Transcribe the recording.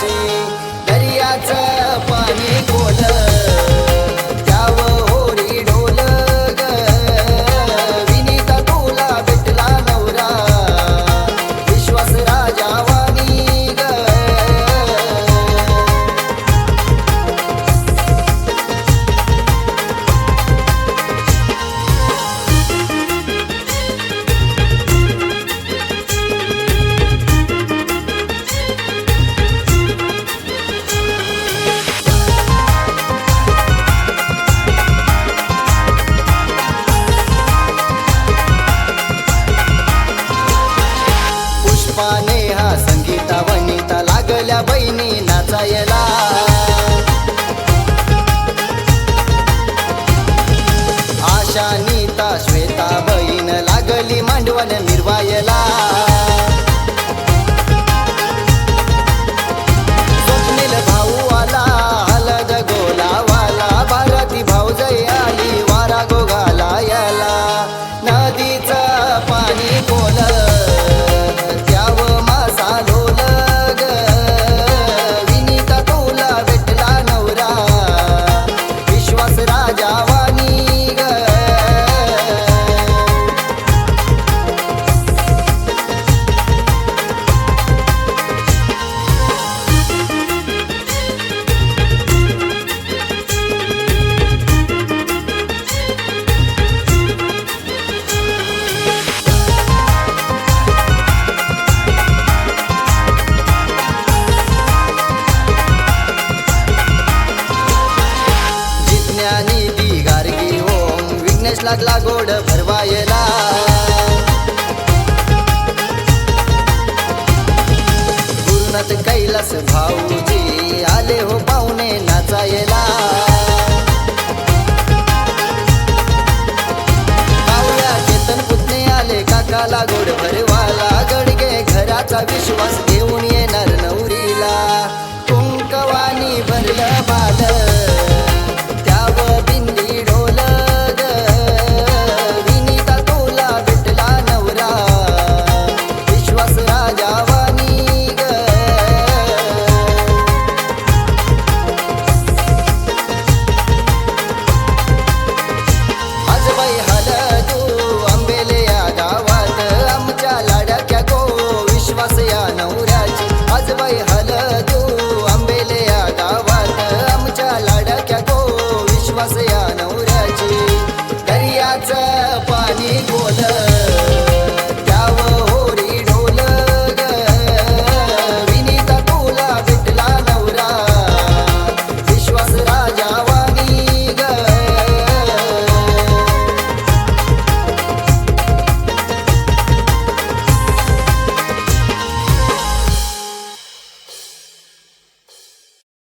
आकाशी दर्याचं पाणी खोल त्यावर होरी ढोल ग विनीता तुला भेटला नवरा विश्वास राजावानी ग पुष्पाने हा संगीता वनिता लागल्या बहिणी नाचायला आशा नीता श्वेता बहीण लागली मांडवल मिरवायला स्वप्नील भाऊ आला हलद गोलावाला भारती भाऊजई आली वारा गोगाला याला नदीचं पाणी खोल लागला गोड भरवायला पूर्णत कैलास भाऊजी आले हो पाहुणे नाचायला पाहुया चेतन पुतणे आले काकाला गोड भरवाला गडगे घराचा विश्वास घेऊन ये